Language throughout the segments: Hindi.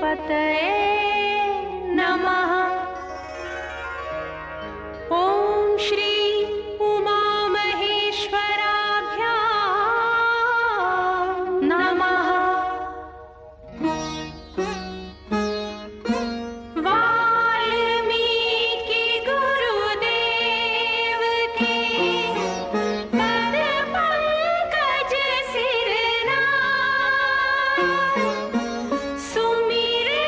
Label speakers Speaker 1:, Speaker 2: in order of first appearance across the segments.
Speaker 1: पतये नमः। ओम श्री उमा महेश्वराभ्यां नमः। वाल्मीकि गुरुदेव के पद पंकज सिरना, सुमिरे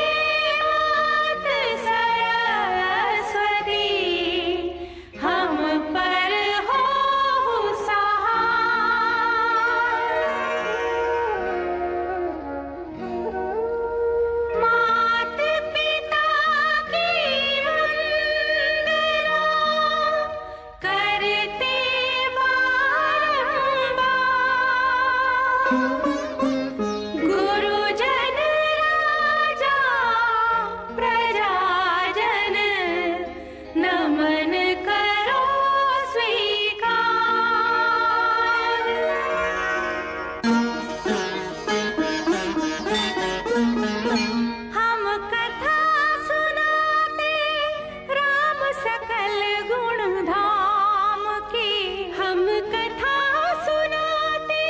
Speaker 1: मात सरस्वती, हम पर हो सहाय। मात पिता की वंदना करते बारंबार, गुरुजन राजा प्रजाजन, नमन करो स्वीकार। हम कथा सुनाते राम सकल गुण धाम की, हम कथा सुनाते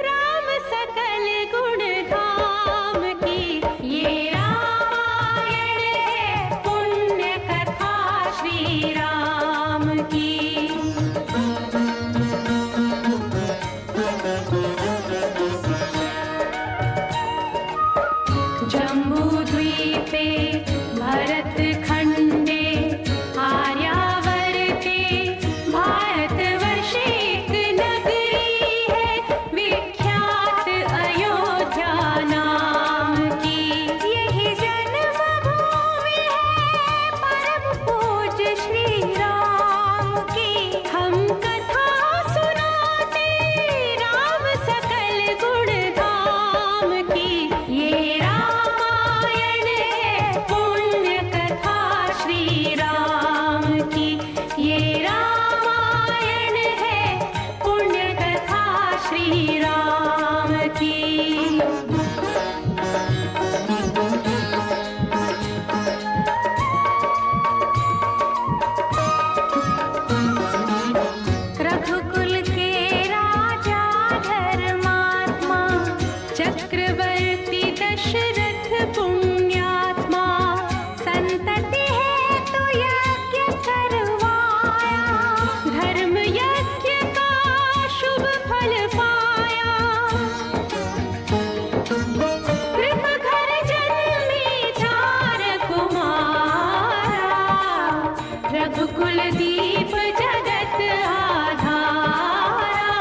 Speaker 1: राम सकल गुण धाम की। ये रामायण है पुण्य कथा श्री राम की। जम्बूद्वीपे भरत खंडे आर्यावर्ते भारतवर्षे एक नगरी है विख्यात अयोध्या नाम की। यही जन्मभूमि है परम पूज्य श्री राम की। हम कथा सुनाते राम सकल गुण धाम की। ये रामायण है पुण्य कथा श्री राम की। ये रामायण है पुण्य कथा श्री राम की। रघुकुल के राजा धर्मात्मा, चक्रवर्ती दशरथ पुण्यात्मा, संतति हेतु यज्ञ करवाया, धर्म यज्ञ का शुभ फल पाया। कृत घर जन्मे 4 कुमारा, रघुकुल दीप जगत आधारा।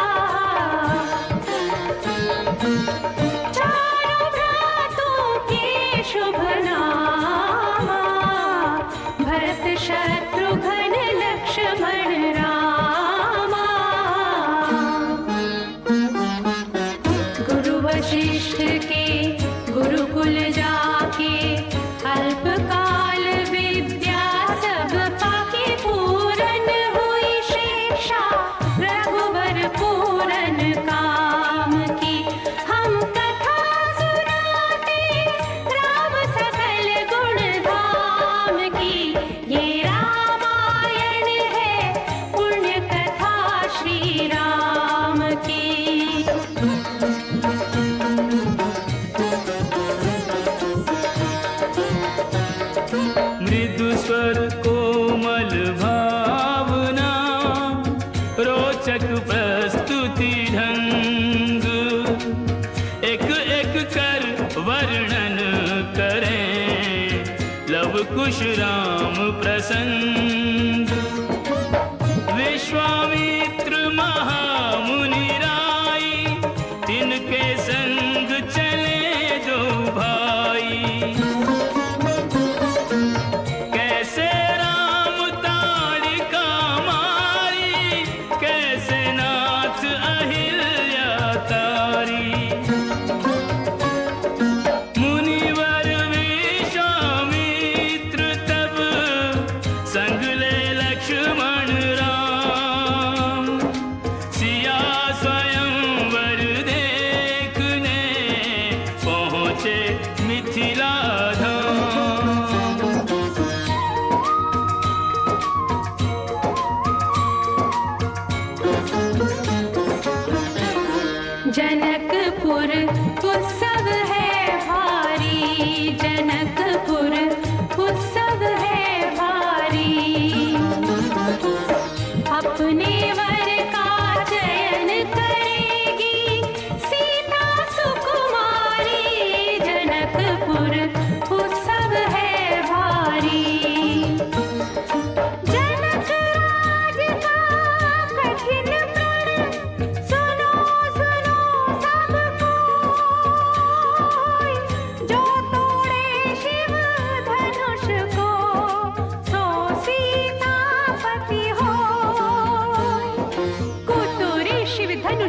Speaker 1: चारों भ्रातों के शुभ नामा, भरत शत्रुघ्न लक्ष्मण रामा। गुरु वशिष्ठ के गुरुकुल जाके, अल्पकाल विद्या सब पाके, पूरन हुई शिक्षा रघुवर पूरन काम की। हम कथा सुनाते राम सकल गुण धाम की। ये रामायण है पुण्य कथा श्री राम की।
Speaker 2: मृदु स्वर कोमल भावना, रोचक प्रस्तुति ढंग, एक एक कर वर्णन करें लव कुश राम प्रसंग। विश्वामित्र महामुनि राई, तिनके संग चले 2 भाई। कैसे राम ताड़िका मारी, कैसे नाथ अहिल्या तारी। मुनिवर विश्वामित्र तब संग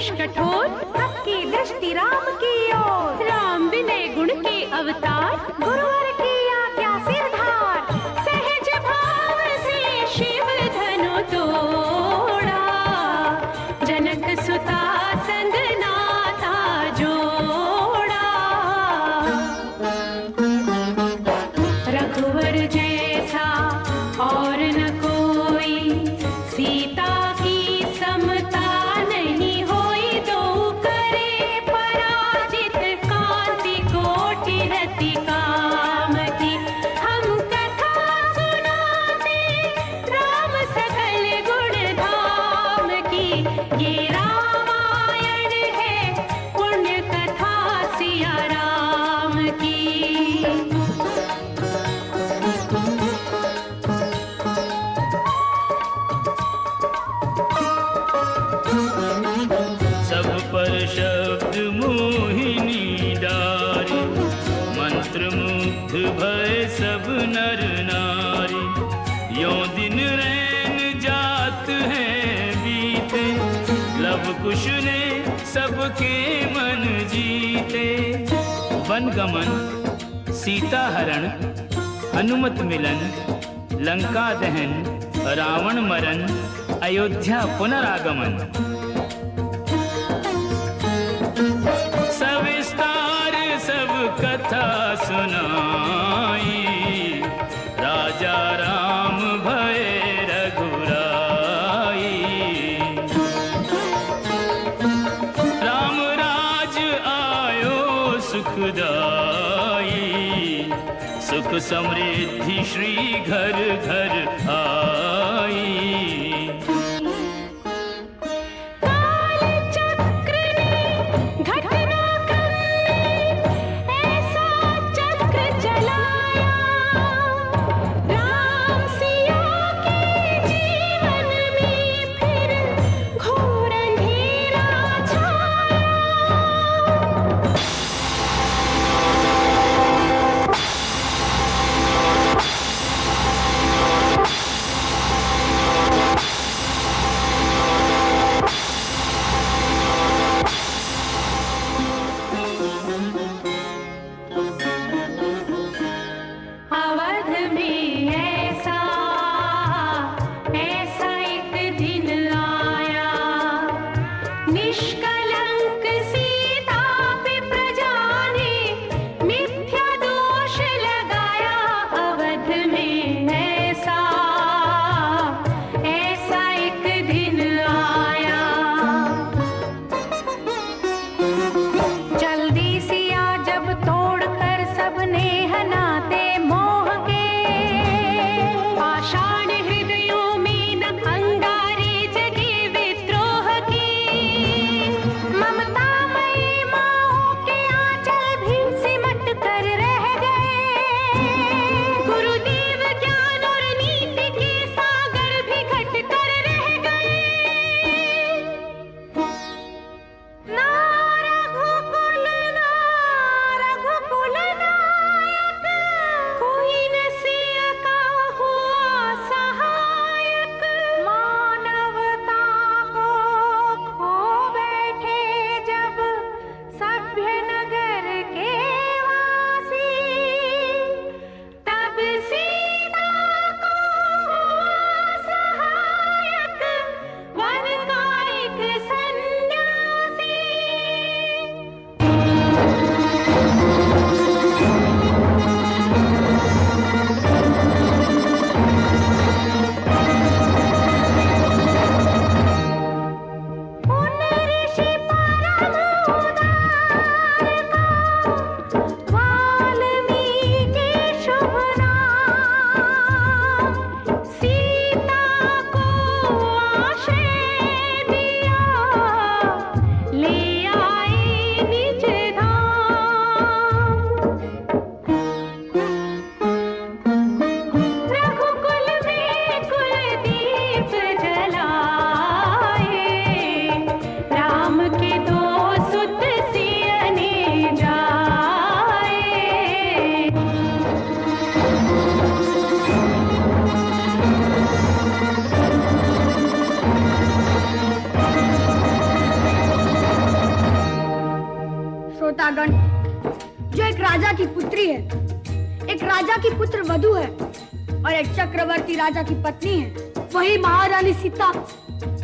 Speaker 1: मनुष्य कठोर, सबकी दृष्टि राम की ओर। राम विनय गुण के अवतार, गुरुवर की आज्ञा सिरधार। सहज भाव से शिव धनु तोड़ा, जनक सुता संग नाता जोड़ा। रघुवर जैसा और न कोई, सीता की समता नहीं होई। दो करे पराजित, कांति कोटि रति काम की। हम कथा सुनाते राम सकल गुण धाम की। ये रामायण है पुण्य कथा सिया राम की।
Speaker 2: सब पर शब्द मोहिनी डारी, मंत्र मुग्ध भय सब नर नारी। यों दिन रैन जात हैं बीते, लव कुश ने सबके मन जीते। वन गमन, सीता हरण, हनुमत मिलन, लंका दहन, रावण मरण, अयोध्या पुनरागमन। सविस्तार सब कथा सुनाई, राजा राम भय रघुराई। राम राज आयो सुखदाई, सुख समृद्धि श्री घर घर आई।
Speaker 3: तारागण, जो एक राजा की पुत्री है, एक राजा की पुत्र वधू है और एक चक्रवर्ती राजा की पत्नी है। वही महारानी सीता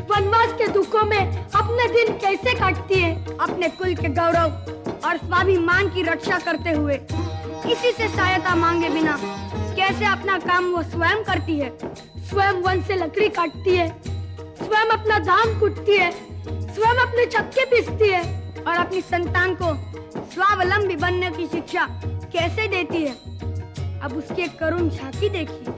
Speaker 3: वनवास के दुखों में अपने दिन कैसे काटती है, अपने कुल के गौरव और स्वाभिमान की रक्षा करते हुए, किसी से सहायता मांगे बिना कैसे अपना काम वो स्वयं करती है। स्वयं वन से लकड़ी काटती है, स्वयं अपना धान कूटती है, स्वयं अपने चक्के पीसती है और अपनी संतान को स्वावलंबी बनने की शिक्षा कैसे देती है। अब उसकी एक करुण झांकी देखिए।